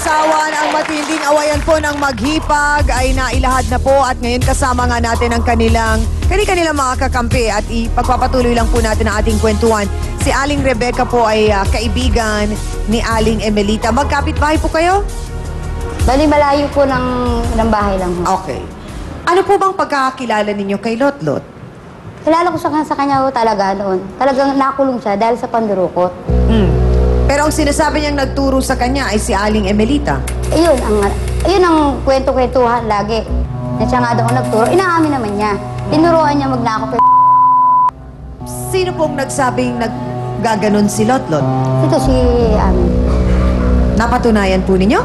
sausawan ang matinding awayan po ng maghipag ay nailahad na po at ngayon kasama nga natin ang kanilang mga kakampi at ipagpapatuloy lang po natin ang ating kwentuhan. Si Aling Rebecca po ay kaibigan ni Aling Emelita. Magkapit-bahay po kayo? Bali, malayo po ng bahay lang. Okay. Ano po bang pagkakakilala ninyo kay Lotlot? Kilala ko sa kanya ho talaga noon. Talagang nakulong siya dahil sa pandurukot. Pero ang sinasabi niyang nagturo sa kanya ay si Aling Emelita. Ayun ang kwento-kwentuhan lagi. Na siya nga daw nagturo. Inaamin naman niya. Tinuruan niya magnakop. Sino pong nagsabing naggaganon si Lotlot? Ito si Amin. Napatunayan po ninyo?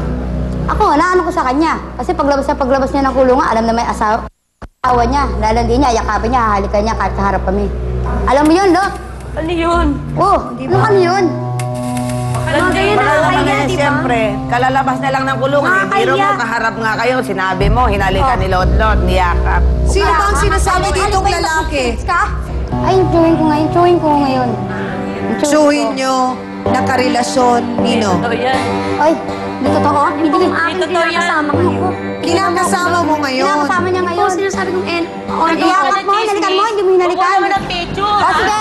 Ako, naano ko sa kanya. Kasi paglabas niya ng kulungan, alam na may asawa niya. Lalandi niya, yakapin niya, hahalikan niya kahit kaharap kami. Alam mo yun, Lot? Ano yun? Ano yun? Siyempre, kalalabas na lang ng kulungan. Biro mo, kaharap nga kayo. Sinabi mo, hinalikan ni Lotlot, niyakap. Sino ba ang sinasabi ditong lalaki? Ay, chewing ko ngayon. Tsuhin nyo, nakarelasyon, Nino. Ito yan. Ay, di totoo? Hindi totoo yan. kinakasama ko. Kinakasama mo ngayon. Kinakasama niya ngayon. Kung sinasabi kong Iyakap mo, hinalikan mo, hindi mo hinalikan. Huwag mo ng picture. O, sige.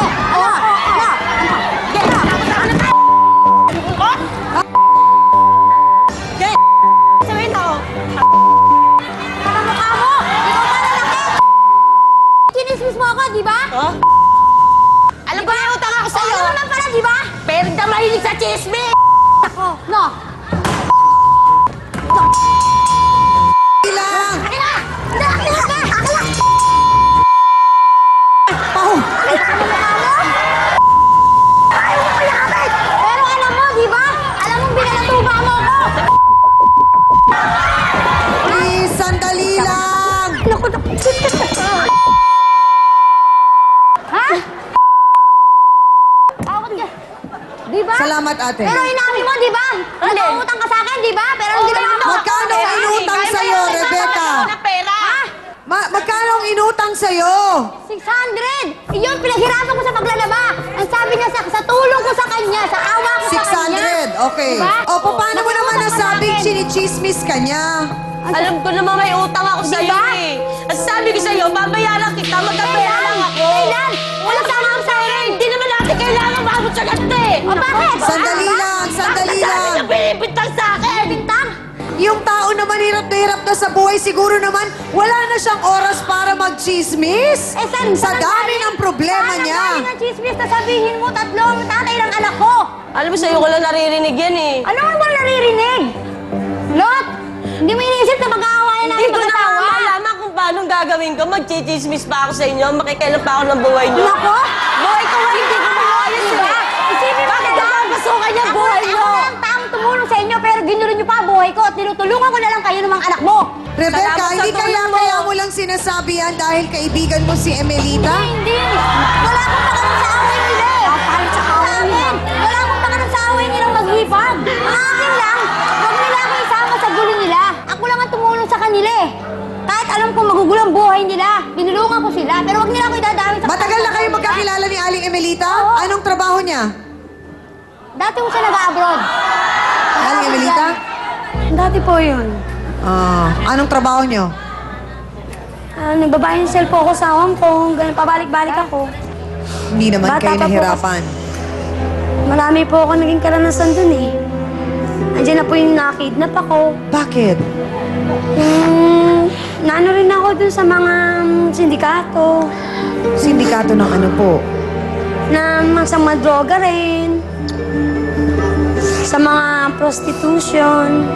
Sabihin ako. Mukha mo! Ikaw pa lalaki! Kinismis mo ako, di ba? Alam ko na utang ako sa'yo. Ano naman pala, di ba? Pero hindi ka mahilig sa chismis. Ako. No. Ilang! Pero alam mo, di ba? Alam mo, binalatuba mo ako. Please, sandali lang! Ha? Awat ka. Di ba? Salamat, ate. Pero inamin mo, di ba? Nag-uutang ka sa akin, di ba? Pero hindi naman ako. Magkano ang inutang sa'yo, Rebecca? Ng pera. Magkano ang inutang sa'yo? 600! Iyon, pinaghirapan ko sa paglalaba. Ang sabi niya sa tulong ko sa kanya, sa awa ko sa kanya. 600, okay. Diba? O, paano mo naman nasabing chinichismis ka niya? Alam ko naman may utang ako sa'yo Diba? eh. At sabi ko sa'yo, babayaran kita, magkapera lang ako. Kailan? Wala sa mga sa akin. Hindi naman natin kailangan maabot sa ganti. O bakit? Sandali lang, sandali Sabi lang. niya, binibintang sa akin. Bintang? Yung tao naman hirap na sa buhay, siguro naman wala na siyang oras para magchismis. Sa dami ng problema niya. Saan ang chismis na sabihin mo, tatlong tatay ng anak ko? Alam mo, sa'yo ko lang naririnig yan eh. Ano mo ba naririnig? Lot, hindi mo iniisip na mag-aawayan namin Hindi ko na mag-asawa? malaman kung paano gagawin ko. Magchichismis pa ako sa inyo. Makikailan pa ako ng buhay niyo. Nako? Buhay ko, hindi ko maayos Diba? eh. Isipin mo Bakit na nakapasukan niya buhay niyo? Ako lang taong tumulong sa inyo, pero ginulo niyo pa ang buhay ko at tinutulungan ko na lang kayo ng mga anak mo. Rebecca, Salamat sa hindi tulong mo. kaya mo lang sinasabi yan dahil kaibigan mo si Emelita? Hindi. Wala akong pakaroon sa away nila eh. Sa akin. Wala akong pakaroon sa away nilang maghipag. Ang akin lang, huwag nila ako isama sa gulo nila. Ako lang ang tumulong sa kanila eh. Kahit alam kong magugulo ang buhay nila, binulungan ko sila, pero huwag nila ako idadamit sa Matagal na kayo magkakilala ni Aling Emelita? Oo. Anong trabaho niya? Dati ko siya nag-abroad. Aling Emelita? Dati po yun. Anong trabaho niyo? Nagbabayad ng cellphone ko sa Hong Kong, ganun, pabalik-balik ako. Hindi naman Bata kayo pa po nahirapan. Marami po ako naging karanasan dun eh. Andiyan na po yung nakidnap ako. Bakit? Naano rin ako dun sa mga sindikato, Sindikato ng ano po? na sa mga droga rin, sa mga prostitution.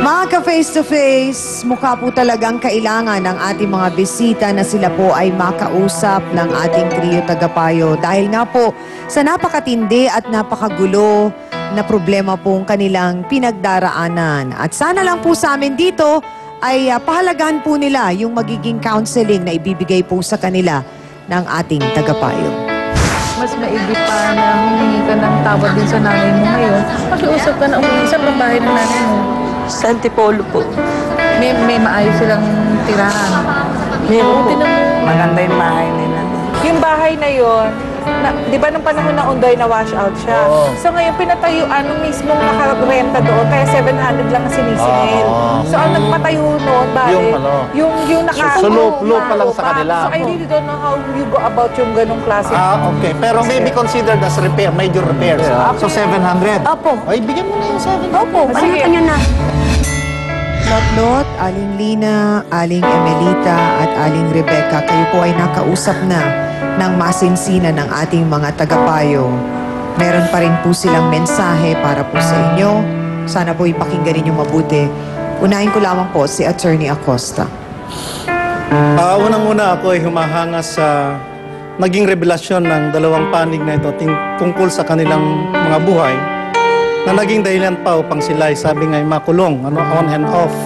Mga ka-face-to-face, mukha po talagang kailangan ng ating mga bisita na sila po ay makausap ng ating trio tagapayo. Dahil nga po sa napakatindi at napakagulo na problema pong kanilang pinagdaraanan. At sana lang po sa amin dito ay pahalagahan po nila yung magiging counseling na ibibigay po sa kanila ng ating tagapayo. Mas maigi pa na humingi ka ng tawad din sa nanay mo ngayon. Pakiusap ka na umuwi sa bahay ng nanay mo. Sa Antipolo po. May maayos silang tirahan. Meron po. Tinan mo. Maganda yung bahay nila. Yung bahay na yon, di ba nung panahon na Ondoy na wash out siya? Oo. So ngayon pinatayuan nung mismong nakarenta doon, kaya 700 lang ang sinisingil. Oo. So ang nagpatayo noon, bale, Yung ano? yung naka... So, loop pa lang sa kanila. So I really don't know how you go about yung ganong klase. Okay. Pero maybe considered as repair, major repairs. So, 700. Opo. Ay, bigyan mo na yung 700. Opo, Sige. panutan nyo na. Lotlot, Aling Lina, Aling Emelita at Aling Rebecca, kayo po ay nakausap na ng masinsinan ng ating mga tagapayo. Meron pa rin po silang mensahe para po sa inyo. Sana po ipakinggan ninyo mabuti. Unahin ko lamang po si Attorney Acosta. Unang-una ako ay humahanga sa naging revelasyon ng dalawang panig na ito tungkol sa kanilang mga buhay na naging dahilan pa upang sila ay sabi nga ay makulong, on and off.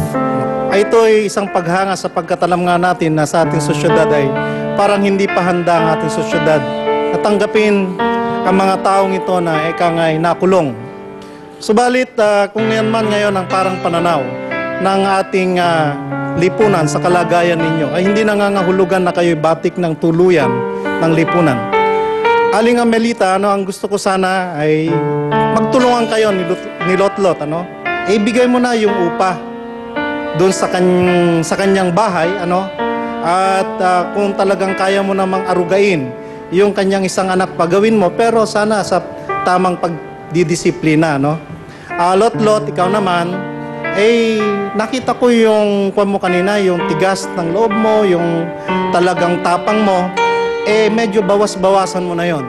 Ito ay isang paghanga sa pagkatalam nga natin na sa ating sosyedad ay parang hindi pa handa ang ating sosyedad na tanggapin ang mga taong ito na eka nga ay nakulong. Subalit kung yan man ngayon ang parang pananaw ng ating lipunan sa kalagayan ninyo ay hindi nangangahulugan na kayo'y batik ng tuluyan ng lipunan. Aling Amelita, ang gusto ko sana ay magtulungan kayo ni Lotlot, ibigay mo na yung upa doon sa kanyang bahay, at kung talagang kaya mo namang arugain yung kanyang isang anak, pagawin mo, pero sana sa tamang pagdidisiplina, Lotlot, ikaw naman, nakita ko yung kuwan mo kanina, yung tigas ng loob mo, yung talagang tapang mo, medyo bawas-bawasan mo na yon,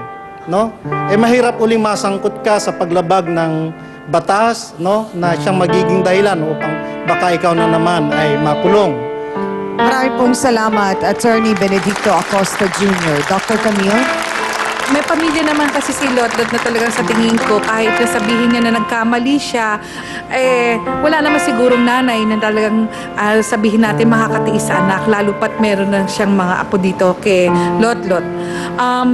mahirap uling masangkot ka sa paglabag ng batas, na siyang magiging dahilan upang baka ikaw na naman ay makulong. Marami pong salamat, Attorney Benedicto Acosta Jr. Dr. Camille? May pamilya naman kasi si Lotlot na talagang sa tingin ko, kahit na sabihin niya na nagkamali siya, wala naman sigurong nanay na talagang sabihin natin makakatiis sa anak, lalo pat meron na siyang mga apo dito kay Lotlot.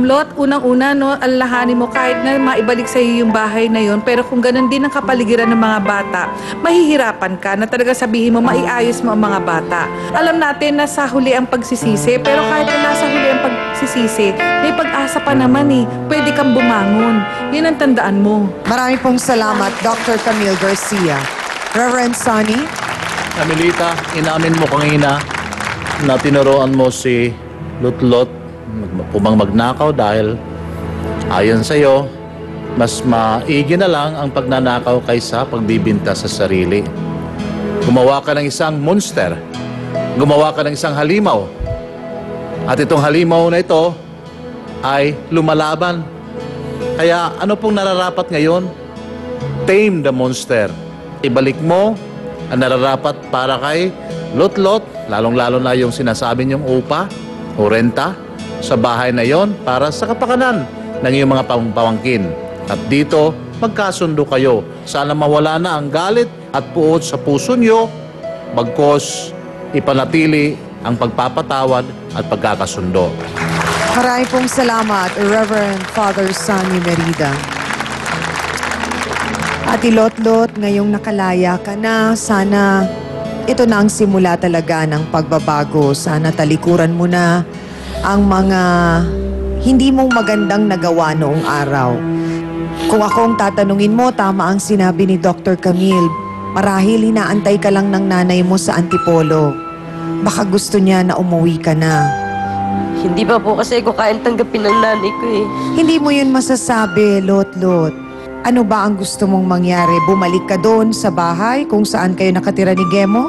Lot, unang-una, alalahanin mo kahit na maibalik sa iyo yung bahay na yun, pero kung ganun din ang kapaligiran ng mga bata, mahihirapan ka na talaga sabihin mo, maiayos mo ang mga bata. Alam natin na sa huli ang pagsisisi, pero kahit na nasa huli ang pagsisisi, may pag-asa pa naman pwede kang bumangon. Yun ang tandaan mo. Marami pong salamat, Dr. Camille Garcia. Reverend Sonny? Amelita, inamin mo kanina na tinuruan mo si Lotlot pumang magnakaw dahil ayon sa'yo, mas maigi na lang ang pagnanakaw kaysa pagbibinta sa sarili. Gumawa ka ng isang monster. Gumawa ka ng isang halimaw. At itong halimaw na ito ay lumalaban. Kaya ano pong nararapat ngayon? Tame the monster. Ibalik mo ang nararapat para kay Lotlot, lalong-lalo na yung sinasabi niyong upa o renta sa bahay na yon para sa kapakanan ng iyong mga pamangkin. At dito, magkasundo kayo. Sana mawala na ang galit at puot sa puso niyo, bagkos ipanatili ang pagpapatawad at pagkakasundo. Marami pong salamat, Reverend Father Sonny Merida. Ate Lotlot, ngayong nakalaya ka na, sana ito na ang simula talaga ng pagbabago. Sana talikuran mo na ang mga hindi mong magandang nagawa noong araw. Kung ako ang tatanungin mo, tama ang sinabi ni Dr. Camille. Marahil hinaantay ka lang ng nanay mo sa Antipolo. Baka gusto niya na umuwi ka na. Hindi pa po kasi ko kayang tanggapin ng nanay ko eh. Hindi mo yun masasabi, Lotlot. Ano ba ang gusto mong mangyari? Bumalik ka doon sa bahay kung saan kayo nakatira ni Gemo?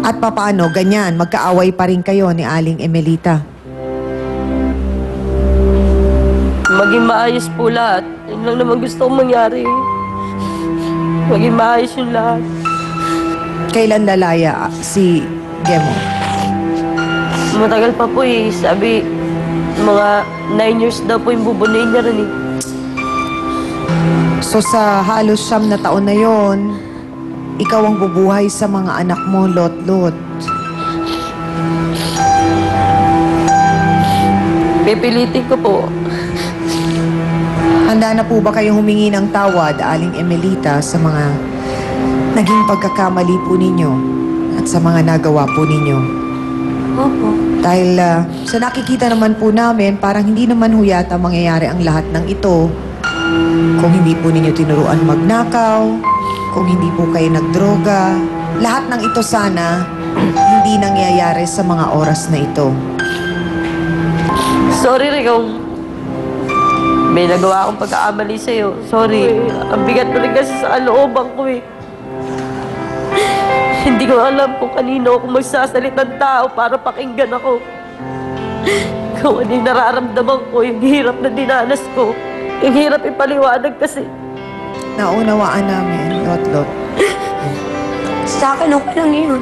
At papaano, ganyan, magkaaway pa rin kayo ni Aling Emelita? Maging maayos po lahat. Yun lang naman gusto kong mangyari. Maging maayos yung lahat. Kailan lalaya si Gemo? Matagal pa po eh. Sabi, mga 9 years daw po yung bubunuin niya rin eh. So sa halos 9 na taon na yon, ikaw ang bubuhay sa mga anak mo, Lotlot. Pipilitin ko po. Handa na po ba kayong humingi ng tawad, Aling Emelita, sa mga naging pagkakamali po ninyo at sa mga nagawa po ninyo? Opo. Dahil sa nakikita naman po namin, parang hindi naman ho yata mangyayari ang lahat ng ito kung hindi po ninyo tinuruan magnakaw, kung hindi po kayo nagdroga. Lahat ng ito sana hindi nangyayari sa mga oras na ito. Sorry, Rico. May nagawa akong pagkakamali sa'yo. Sorry. Ang bigat mo rin kasi sa kalooban ko eh. Hindi ko alam kung kanino ako magsasalitang tao para pakinggan ako. Kung ano yung nararamdaman ko, yung hirap na dinanas ko. Yung hirap ipaliwanag kasi. Naunawaan namin, Lot-Lot. Sa akin, okay lang yun.